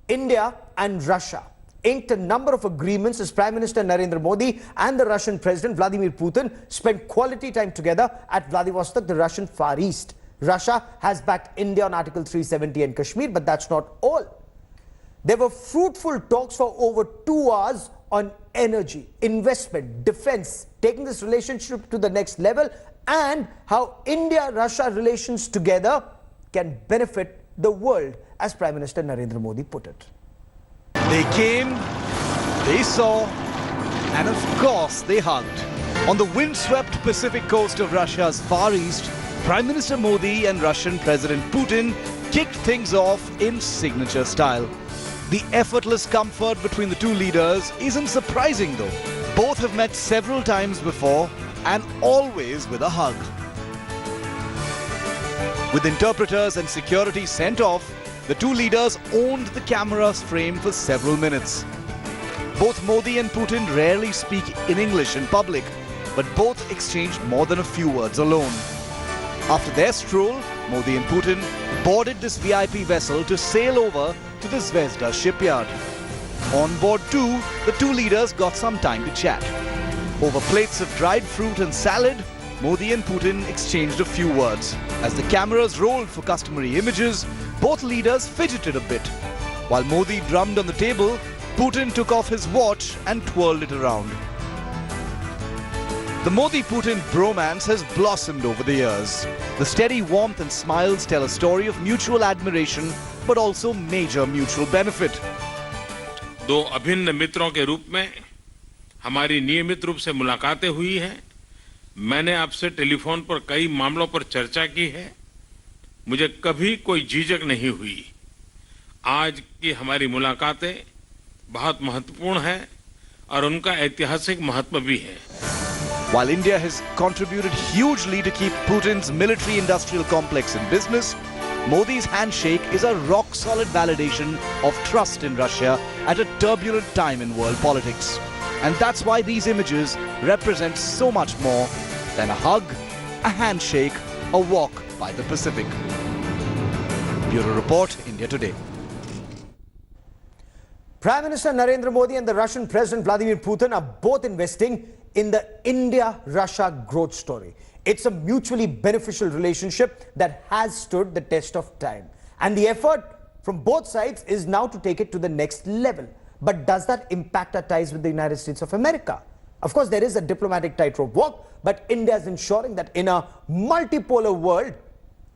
India and Russia inked a number of agreements as Prime Minister Narendra Modi and the Russian President Vladimir Putin spent quality time together at Vladivostok, the Russian Far East. Russia has backed India on Article 370 and Kashmir, but that's not all. There were fruitful talks for over 2 hours on energy, investment, defense, taking this relationship to the next level, and how India-Russia relations together can benefit the world, as Prime Minister Narendra Modi put it. They came, they saw, and of course they hugged. On the windswept Pacific coast of Russia's Far East, Prime Minister Modi and Russian President Putin kicked things off in signature style. The effortless comfort between the two leaders isn't surprising though. Both have met several times before and always with a hug. With interpreters and security sent off, the two leaders owned the camera's frame for several minutes. Both Modi and Putin rarely speak in English in public, but both exchanged more than a few words alone. After their stroll, Modi and Putin boarded this VIP vessel to sail over to the Zvezda shipyard. On board too, the two leaders got some time to chat. Over plates of dried fruit and salad, Modi and Putin exchanged a few words. As the cameras rolled for customary images, both leaders fidgeted a bit. While Modi drummed on the table, Putin took off his watch and twirled it around. The Modi-Putin bromance has blossomed over the years. The steady warmth and smiles tell a story of mutual admiration, but also major mutual benefit. दो अभिन्न मित्रों के रूप में हमारी नियमित रूप से मुलाकातें हुई हैं। मैंने आपसे टेलीफोन पर कई मामलों पर चर्चा की है। मुझे कभी कोई झिझक नहीं हुई। आज की हमारी मुलाकातें बहुत महत्वपूर्ण हैं और उनका ऐतिहासिक महत्व भी है। While India has contributed hugely to keep Putin's military-industrial complex in business, Modi's handshake is a rock-solid validation of trust in Russia at a turbulent time in world politics. And that's why these images represent so much more than a hug, a handshake, a walk by the Pacific. Bureau Report, India Today. Prime Minister Narendra Modi and the Russian President Vladimir Putin are both investing in the India-Russia growth story. It's a mutually beneficial relationship that has stood the test of time. And the effort from both sides is now to take it to the next level. But does that impact our ties with the United States of America? Of course, there is a diplomatic tightrope walk, but India is ensuring that in a multipolar world,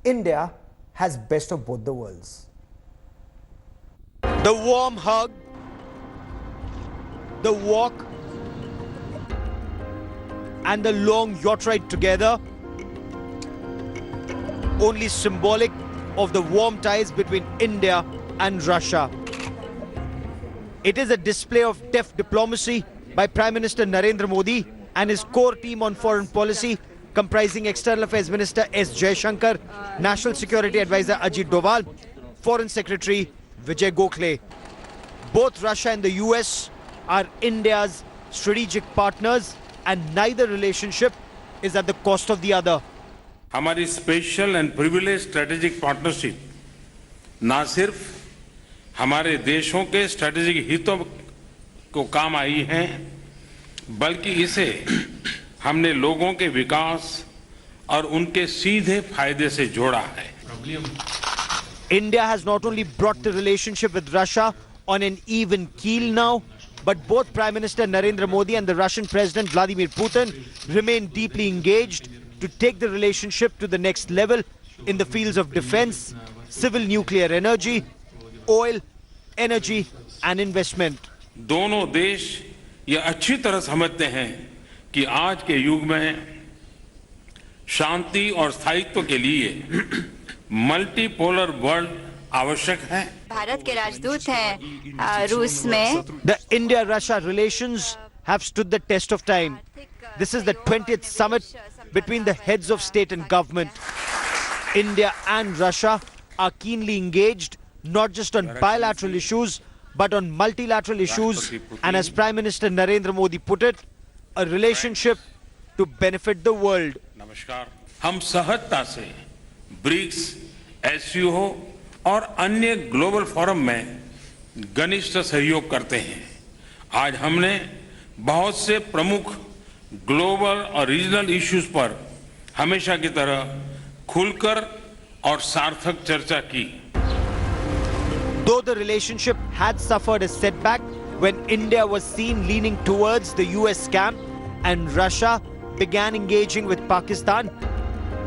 India has best of both the worlds. The warm hug, the walk, and the long yacht ride together, only symbolic of the warm ties between India and Russia. It is a display of deft diplomacy by Prime Minister Narendra Modi and his core team on foreign policy, comprising External Affairs Minister S. Jaishankar, National Security Advisor Ajit Doval, Foreign Secretary Vijay Gokhale. Both Russia and the US are India's strategic partners, and neither relationship is at the cost of the other. हमारी special and privilege strategic partnership ना सिर्फ हमारे देशों के strategic हितों को काम आई है, बल्कि इसे हमने लोगों के विकास और उनके सीधे फायदे से जोड़ा है. India has not only brought the relationship with Russia on an even keel now, but both Prime Minister Narendra Modi and the Russian President Vladimir Putin remain deeply engaged to take the relationship to the next level in the fields of defense, civil nuclear energy, oil, energy and investment. दोनों देश ये अच्छी तरह समझते हैं कि आज के युग में शांति और स्थायित्व के लिए मल्टीपोलर वर्ल्ड आवश्यक है. भारत के राजदूत हैं रूस में. The India-Russia relations have stood the test of time. This is the 20th summit between the heads of state and government. India and Russia are keenly engaged not just on bilateral issues but on multilateral issues, and as Prime Minister Narendra Modi put it, a relationship to benefit the world. नमस्कार. हम सहजता से BRICS, SCO और अन्य global forum में घनिष्ठ सहयोग करते हैं। आज हमने बहुत से प्रमुख ग्लोबल और रीजनल इश्यूज पर हमेशा की तरह खुलकर और सार्थक चर्चा की। Though the relationship had suffered a setback when India was seen leaning towards the US camp and Russia began engaging with Pakistan,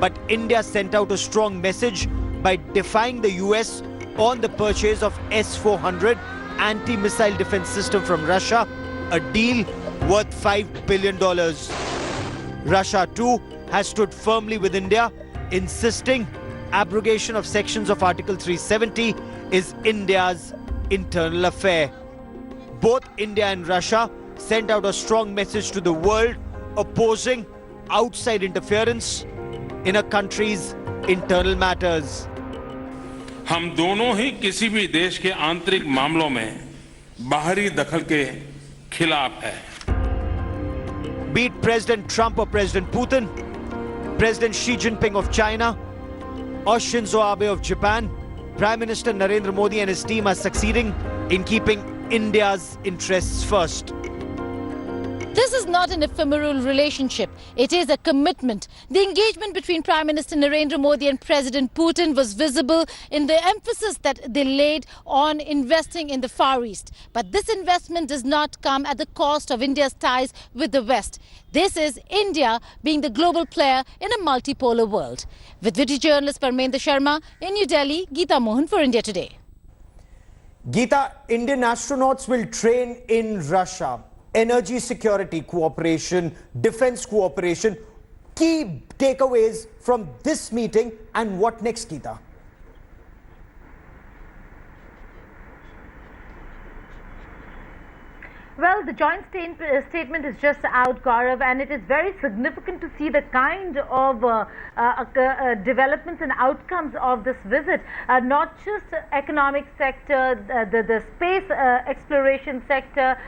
but India sent out a strong message by defying the US on the purchase of S-400 anti-missile defense system from Russia, a deal worth $5 billion. Russia too has stood firmly with India, insisting abrogation of sections of Article 370 is India's internal affair. Both India and Russia sent out a strong message to the world opposing outside interference in a country's internal matters. हम दोनों ही किसी भी देश के आंतरिक मामलों में बाहरी दखल के खिलाफ है। Be it President Trump or President Putin, President Xi Jinping of China or Shinzo Abe of Japan, Prime Minister Narendra Modi and his team are succeeding in keeping India's interests first. This is not an ephemeral relationship. It is a commitment. The engagement between Prime Minister Narendra Modi and President Putin was visible in the emphasis that they laid on investing in the Far East. But this investment does not come at the cost of India's ties with the West. This is India being the global player in a multipolar world. With video journalist Parmendra Sharma in New Delhi, Geeta Mohan for India Today. Geeta, Indian astronauts will train in Russia. Energy security cooperation, defense cooperation. Key takeaways from this meeting and what next, Geeta? Well, the joint statement is just out, Gaurav, and it is very significant to see the kind of developments and outcomes of this visit. Not just economic sector, the space exploration sector,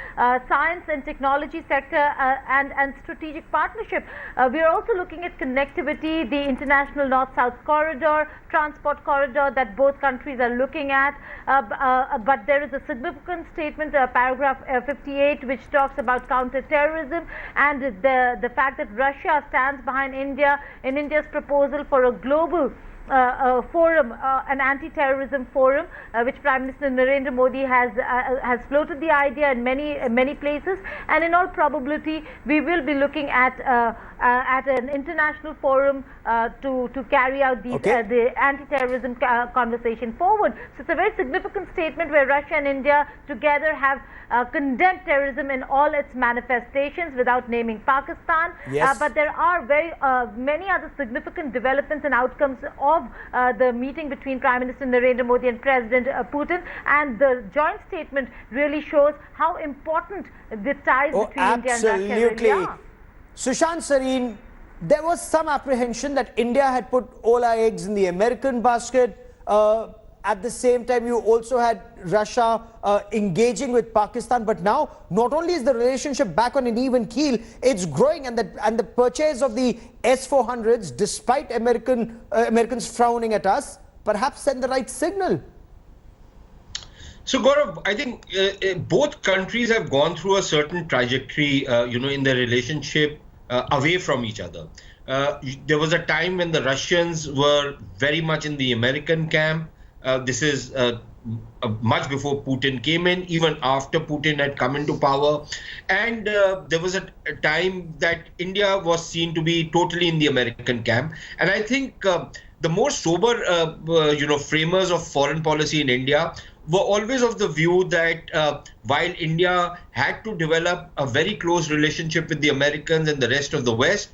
science and technology sector, and strategic partnership. We are also looking at connectivity, the international North-South corridor, transport corridor that both countries are looking at. But there is a significant statement, paragraph 58, which talks about counter-terrorism and the fact that Russia stands behind India in India's proposal for a global forum, an anti-terrorism forum, which Prime Minister Narendra Modi has floated the idea in many places, and in all probability we will be looking at an international forum to carry out these, the anti-terrorism conversation forward. So it's a very significant statement where Russia and India together have condemned terrorism in all its manifestations without naming Pakistan. Yes. But there are many other significant developments and outcomes of the meeting between Prime Minister Narendra Modi and President Putin, and the joint statement really shows how important the ties between India and Russia really are. Sushant Sareen, there was some apprehension that India had put all our eggs in the American basket. At the same time, you also had Russia engaging with Pakistan. But now, not only is the relationship back on an even keel, it's growing, and the purchase of the S-400s, despite Americans frowning at us, perhaps send the right signal. So, Gaurav, I think both countries have gone through a certain trajectory, in their relationship away from each other. There was a time when the Russians were very much in the American camp. This is much before Putin came in, even after Putin had come into power. And there was a time that India was seen to be totally in the American camp. And I think the more sober, framers of foreign policy in India were always of the view that while India had to develop a very close relationship with the Americans and the rest of the West,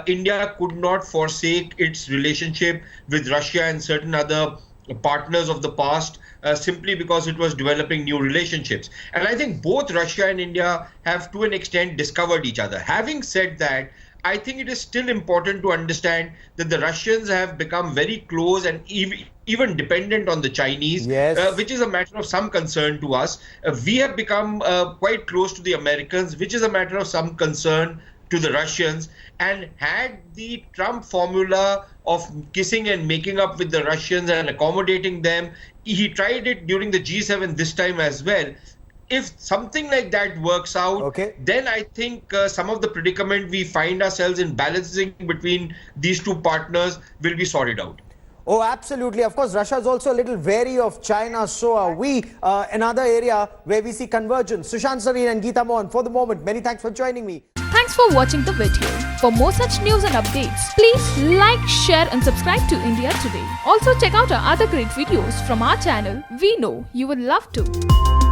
India could not forsake its relationship with Russia and certain other partners of the past simply because it was developing new relationships. And I think both Russia and India have to an extent discovered each other. Having said that, I think it is still important to understand that the Russians have become very close and even dependent on the Chinese, which is a matter of some concern to us. We have become quite close to the Americans, which is a matter of some concern to the Russians, and had the Trump formula of kissing and making up with the Russians and accommodating them. He tried it during the G7 this time as well. If something like that works out, then I think some of the predicament we find ourselves in balancing between these two partners will be sorted out. Oh, absolutely. Of course, Russia is also a little wary of China. So are we. Another area where we see convergence. Sushant Sareen and Geeta Mohan, for the moment, many thanks for joining me. Thanks for watching the video. For more such news and updates, please like, share and subscribe to India Today. Also check out our other great videos from our channel. We know you will love to.